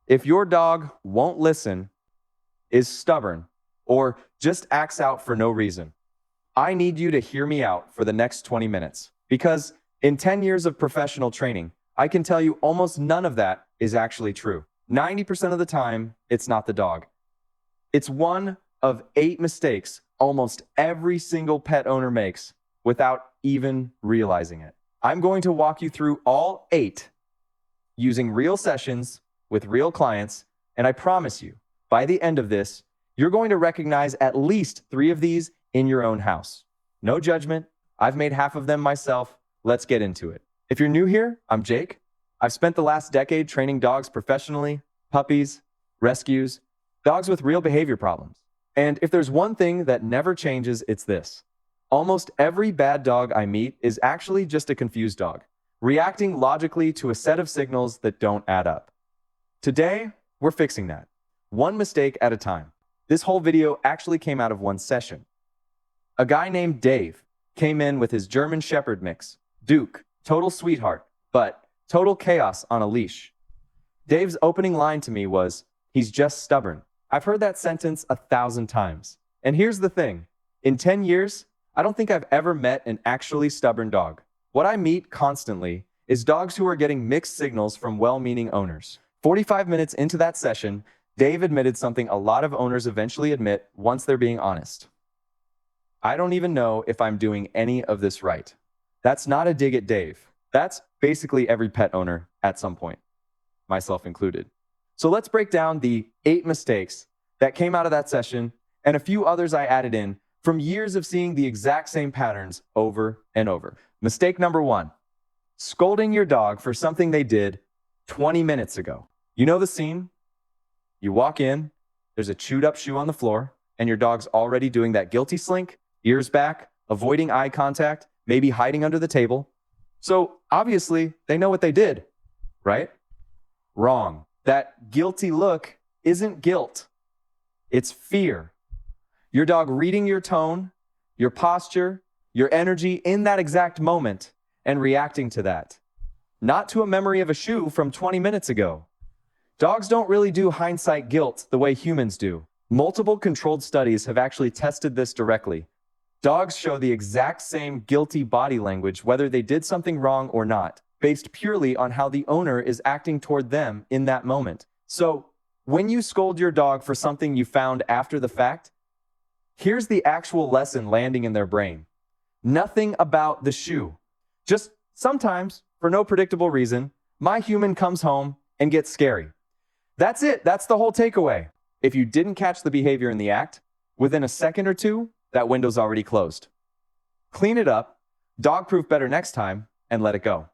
If your dog won't listen, is stubborn, or just acts out for no reason, I need you to hear me out for the next 20 minutes. Because in 10 years of professional training, I can tell you almost none of that is actually true. 90% of the time, it's not the dog. It's one of 8 mistakes almost every single pet owner makes without even realizing it. I'm going to walk you through all 8 using real sessions with real clients, and I promise you, by the end of this, you're going to recognize at least 3 of these in your own house. No judgment. I've made half of them myself. Let's get into it. If you're new here, I'm Jake. I've spent the last decade training dogs professionally, puppies, rescues, dogs with real behavior problems. And if there's one thing that never changes, it's this. Almost every bad dog I meet is actually just a confused dog, reacting logically to a set of signals that don't add up. Today, we're fixing that, one mistake at a time. This whole video actually came out of one session. A guy named Dave came in with his German Shepherd mix, Duke, total sweetheart, but total chaos on a leash. Dave's opening line to me was, "He's just stubborn." I've heard that sentence 1,000 times. And here's the thing. In 10 years, I don't think I've ever met an actually stubborn dog. What I meet constantly is dogs who are getting mixed signals from well-meaning owners. 45 minutes into that session, Dave admitted something a lot of owners eventually admit once they're being honest. I don't even know if I'm doing any of this right. That's not a dig at Dave. That's basically every pet owner at some point, myself included. So let's break down the 8 mistakes that came out of that session and a few others I added in from years of seeing the exact same patterns over and over. Mistake number 1, scolding your dog for something they did 20 minutes ago. You know the scene? You walk in, there's a chewed up shoe on the floor, and your dog's already doing that guilty slink, ears back, avoiding eye contact, maybe hiding under the table. So obviously, they know what they did, right? Wrong. That guilty look isn't guilt. It's fear. Your dog reading your tone, your posture, your energy in that exact moment and reacting to that. Not to a memory of a shoe from 20 minutes ago. Dogs don't really do hindsight guilt the way humans do. Multiple controlled studies have actually tested this directly. Dogs show the exact same guilty body language whether they did something wrong or not, based purely on how the owner is acting toward them in that moment. So, when you scold your dog for something you found after the fact, here's the actual lesson landing in their brain. Nothing about the shoe. Just sometimes, for no predictable reason, my human comes home and gets scary. That's it. That's the whole takeaway. If you didn't catch the behavior in the act, within a second or two, that window's already closed. Clean it up, dog-proof better next time, and let it go.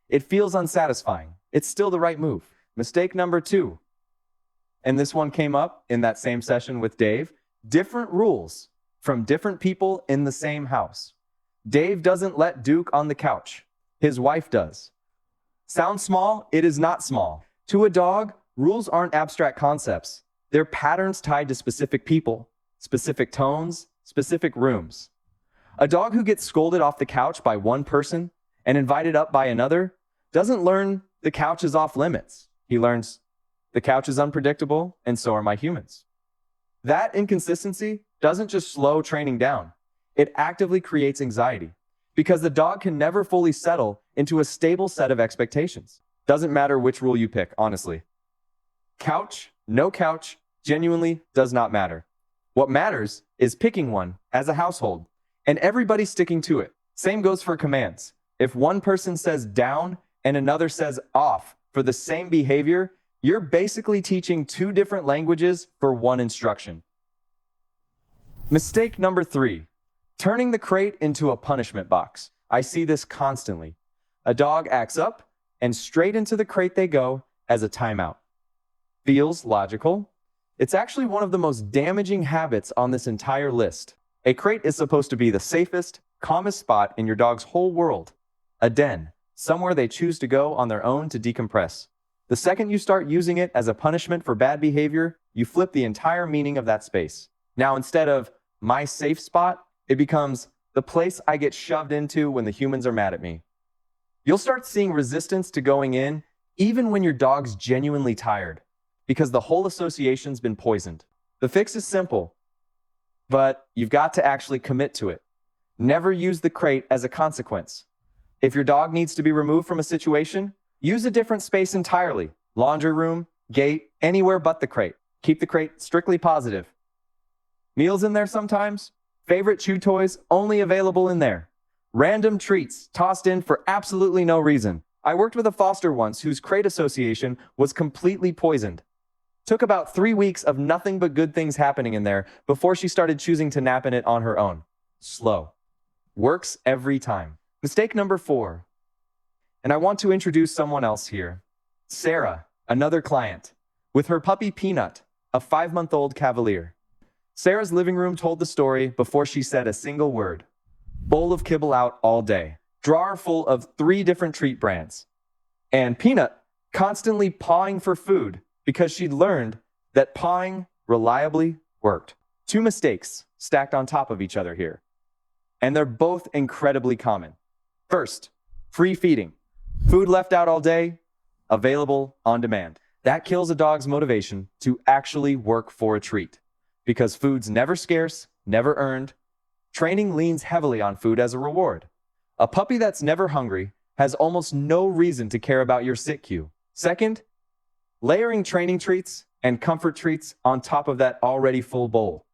It feels unsatisfying. It's still the right move. Mistake number 2. And this one came up in that same session with Dave. Different rules from different people in the same house. Dave doesn't let Duke on the couch. His wife does. Sounds small? It is not small. To a dog, rules aren't abstract concepts. They're patterns tied to specific people, specific tones, specific rooms. A dog who gets scolded off the couch by one person and invited up by another doesn't learn the couch is off limits. He learns the couch is unpredictable and so are my humans. That inconsistency doesn't just slow training down. It actively creates anxiety because the dog can never fully settle into a stable set of expectations. Doesn't matter which rule you pick, honestly. Couch, no couch, genuinely does not matter. What matters is picking one as a household and everybody sticking to it. Same goes for commands. If one person says down and another says off for the same behavior, you're basically teaching 2 different languages for one instruction. Mistake number 3, turning the crate into a punishment box. I see this constantly. A dog acts up and straight into the crate they go as a timeout. Feels logical. It's actually one of the most damaging habits on this entire list. A crate is supposed to be the safest, calmest spot in your dog's whole world. A den, somewhere they choose to go on their own to decompress. The second you start using it as a punishment for bad behavior, you flip the entire meaning of that space. Now, instead of my safe spot, it becomes the place I get shoved into when the humans are mad at me. You'll start seeing resistance to going in even when your dog's genuinely tired. because the whole association's been poisoned. The fix is simple, but you've got to actually commit to it. Never use the crate as a consequence. If your dog needs to be removed from a situation, use a different space entirely. Laundry room, gate, anywhere but the crate. Keep the crate strictly positive. Meals in there sometimes? Favorite chew toys only available in there. Random treats tossed in for absolutely no reason. I worked with a foster once whose crate association was completely poisoned. Took about 3 weeks of nothing but good things happening in there before she started choosing to nap in it on her own. Slow. Works every time. Mistake number 4. And I want to introduce someone else here. Sarah, another client, with her puppy Peanut, a 5-month-old Cavalier. Sarah's living room told the story before she said a single word. Bowl of kibble out all day. Drawer full of 3 different treat brands. And Peanut constantly pawing for food because she'd learned that pawing reliably worked. 2 mistakes stacked on top of each other here. And they're both incredibly common. First, free feeding. Food left out all day, available on demand. That kills a dog's motivation to actually work for a treat. Because food's never scarce, never earned. Training leans heavily on food as a reward. A puppy that's never hungry has almost no reason to care about your sit cue. Second, layering training treats and comfort treats on top of that already full bowl.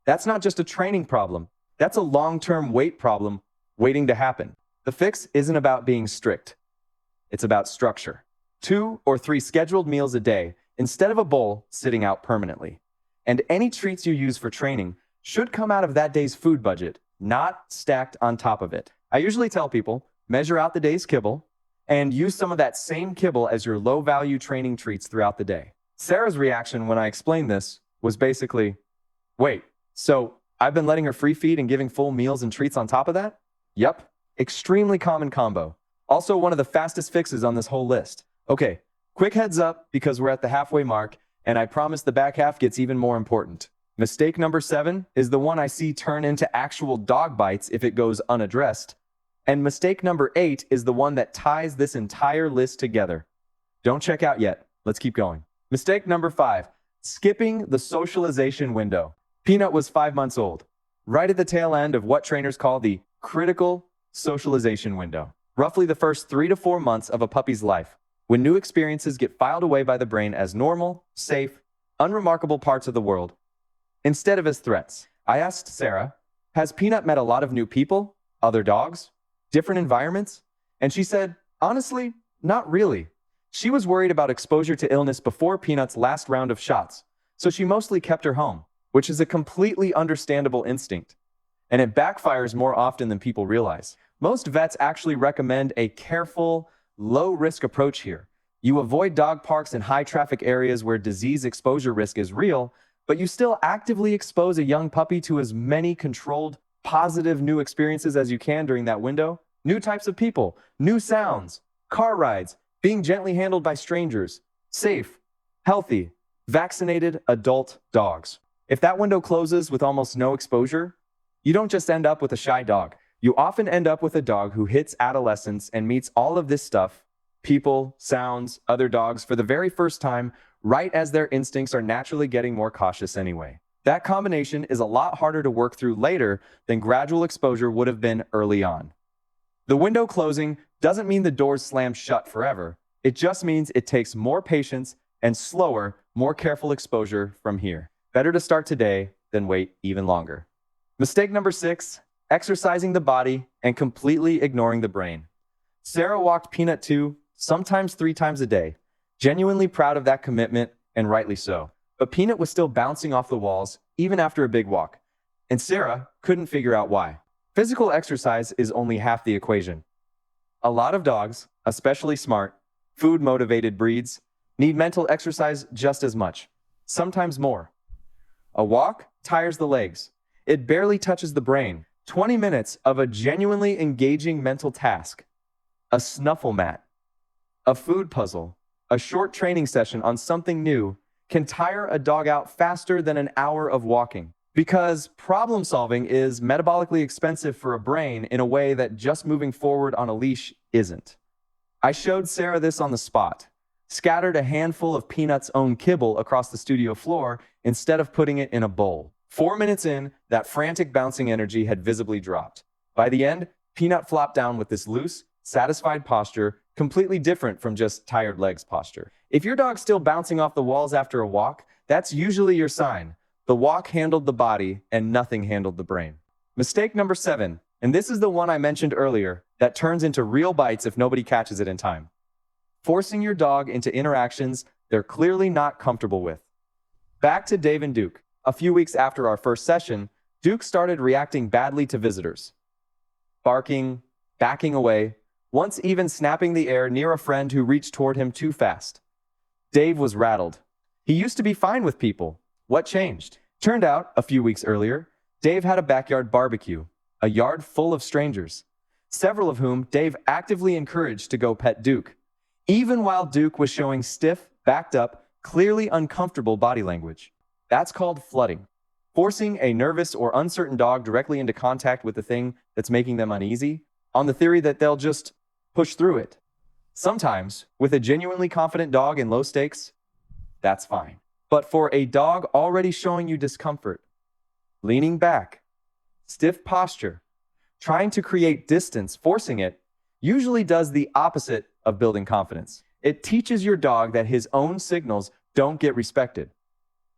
That's not just a training problem. That's a long-term weight problem waiting to happen. The fix isn't about being strict. It's about structure. 2 or 3 scheduled meals a day instead of a bowl sitting out permanently. And any treats you use for training should come out of that day's food budget, not stacked on top of it. I usually tell people, measure out the day's kibble and use some of that same kibble as your low-value training treats throughout the day. Sarah's reaction when I explained this was basically, wait, so I've been letting her free feed and giving full meals and treats on top of that? Yep, extremely common combo. Also one of the fastest fixes on this whole list. Okay, quick heads up because we're at the halfway mark, and I promise the back half gets even more important. Mistake number 7 is the one I see turn into actual dog bites if it goes unaddressed. And mistake number 8 is the one that ties this entire list together. Don't check out yet. Let's keep going. Mistake number 5, skipping the socialization window. Peanut was 5 months old, right at the tail end of what trainers call the critical socialization window. Roughly the first 3 to 4 months of a puppy's life, when new experiences get filed away by the brain as normal, safe, unremarkable parts of the world, instead of as threats. I asked Sarah, has Peanut met a lot of new people, other dogs, different environments? And she said, honestly, not really. She was worried about exposure to illness before Peanut's last round of shots, so she mostly kept her home, which is a completely understandable instinct. And it backfires more often than people realize. Most vets actually recommend a careful, low-risk approach here. You avoid dog parks and high-traffic areas where disease exposure risk is real, but you still actively expose a young puppy to as many controlled, positive new experiences as you can during that window. New types of people, new sounds, car rides, being gently handled by strangers, safe, healthy, vaccinated adult dogs. If that window closes with almost no exposure, you don't just end up with a shy dog. You often end up with a dog who hits adolescence and meets all of this stuff, people, sounds, other dogs, for the very first time, right as their instincts are naturally getting more cautious anyway. That combination is a lot harder to work through later than gradual exposure would have been early on. The window closing doesn't mean the doors slam shut forever. It just means it takes more patience and slower, more careful exposure from here. Better to start today than wait even longer. Mistake number 6, exercising the body and completely ignoring the brain. Sarah walked Peanut 2, sometimes 3 times a day, genuinely proud of that commitment, and rightly so. But Peanut was still bouncing off the walls, even after a big walk, and Sarah couldn't figure out why. Physical exercise is only half the equation. A lot of dogs, especially smart, food-motivated breeds, need mental exercise just as much, sometimes more. A walk tires the legs. It barely touches the brain. 20 minutes of a genuinely engaging mental task, a snuffle mat, a food puzzle, a short training session on something new can tire a dog out faster than an hour of walking. Because problem solving is metabolically expensive for a brain in a way that just moving forward on a leash isn't. I showed Sarah this on the spot. scattered a handful of Peanut's own kibble across the studio floor instead of putting it in a bowl. 4 minutes in, that frantic bouncing energy had visibly dropped. By the end, Peanut flopped down with this loose, satisfied posture, completely different from just tired legs posture. If your dog's still bouncing off the walls after a walk, that's usually your sign. The walk handled the body and nothing handled the brain. Mistake number 7, and this is the one I mentioned earlier, that turns into real bites if nobody catches it in time. Forcing your dog into interactions they're clearly not comfortable with. Back to Dave and Duke. A few weeks after our first session, Duke started reacting badly to visitors. Barking, backing away, once even snapping the air near a friend who reached toward him too fast. Dave was rattled. He used to be fine with people. What changed? Turned out, a few weeks earlier, Dave had a backyard barbecue, a yard full of strangers, several of whom Dave actively encouraged to go pet Duke, even while Duke was showing stiff, backed up, clearly uncomfortable body language. That's called flooding. Forcing a nervous or uncertain dog directly into contact with the thing that's making them uneasy, on the theory that they'll just push through it. Sometimes, with a genuinely confident dog in low stakes, that's fine. But for a dog already showing you discomfort, leaning back, stiff posture, trying to create distance, forcing it, usually does the opposite of building confidence. It teaches your dog that his own signals don't get respected,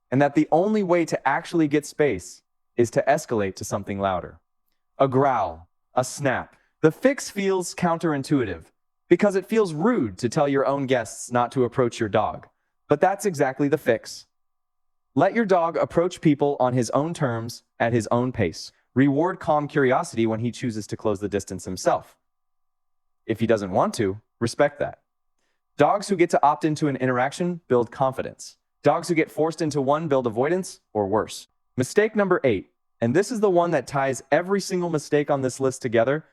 and that the only way to actually get space is to escalate to something louder. A growl, a snap. The fix feels counterintuitive, because it feels rude to tell your own guests not to approach your dog. But that's exactly the fix. Let your dog approach people on his own terms, at his own pace. Reward calm curiosity when he chooses to close the distance himself. If he doesn't want to, respect that. Dogs who get to opt into an interaction build confidence. Dogs who get forced into one build avoidance, or worse. Mistake number 8, and this is the one that ties every single mistake on this list together: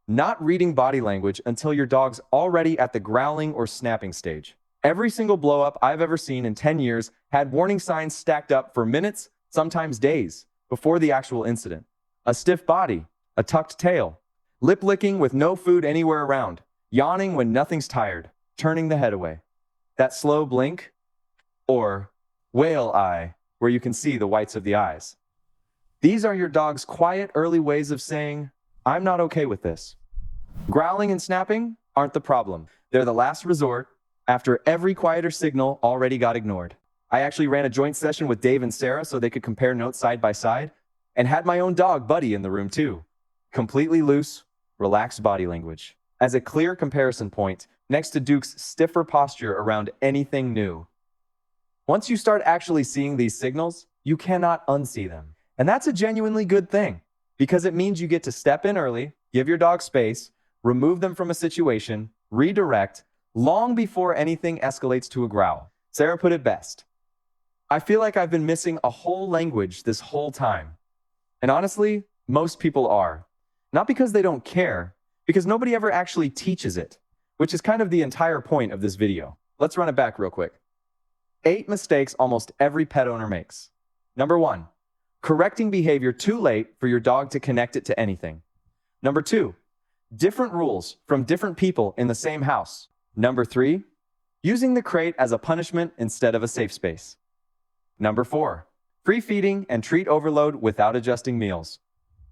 not reading body language until your dog's already at the growling or snapping stage. Every single blow-up I've ever seen in 10 years had warning signs stacked up for minutes, sometimes days, before the actual incident. A stiff body, a tucked tail, lip licking with no food anywhere around, yawning when nothing's tired, turning the head away. That slow blink, or whale eye, where you can see the whites of the eyes. These are your dog's quiet, early ways of saying, "I'm not okay with this." Growling and snapping aren't the problem. They're the last resort, after every quieter signal already got ignored. I actually ran a joint session with Dave and Sarah so they could compare notes side by side, and had my own dog, Buddy, in the room too. Completely loose, relaxed body language. As a clear comparison point, next to Duke's stiffer posture around anything new. Once you start actually seeing these signals, you cannot unsee them. And that's a genuinely good thing, because it means you get to step in early, give your dog space, remove them from a situation, redirect, long before anything escalates to a growl. Sarah put it best: "I feel like I've been missing a whole language this whole time." And honestly, most people are. Not because they don't care, because nobody ever actually teaches it, which is kind of the entire point of this video. Let's run it back real quick. 8 mistakes almost every pet owner makes. Number 1, correcting behavior too late for your dog to connect it to anything. Number 2, different rules from different people in the same house. Number 3, using the crate as a punishment instead of a safe space. Number 4, free feeding and treat overload without adjusting meals.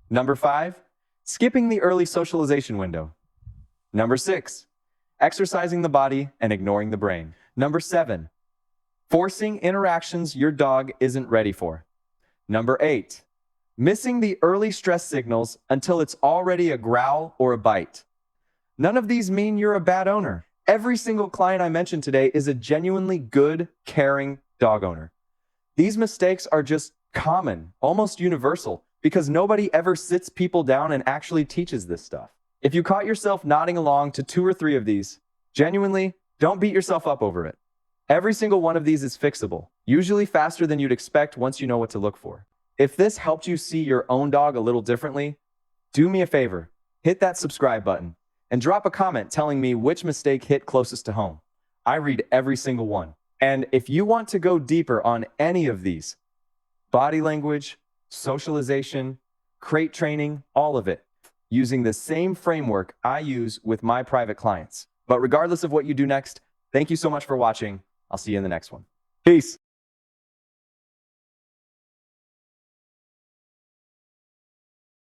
Number 5, skipping the early socialization window. Number 6, exercising the body and ignoring the brain. Number 7, forcing interactions your dog isn't ready for. Number 8, missing the early stress signals until it's already a growl or a bite. None of these mean you're a bad owner. Every single client I mentioned today is a genuinely good, caring dog owner. These mistakes are just common, almost universal, because nobody ever sits people down and actually teaches this stuff. If you caught yourself nodding along to 2 or 3 of these, genuinely, don't beat yourself up over it. Every single one of these is fixable, usually faster than you'd expect once you know what to look for. If this helped you see your own dog a little differently, do me a favor, hit that subscribe button, and drop a comment telling me which mistake hit closest to home. I read every single one. And if you want to go deeper on any of these, body language, socialization, crate training, all of it, using the same framework I use with my private clients. But regardless of what you do next, Thank you so much for watching. I'll see you in the next one. Peace.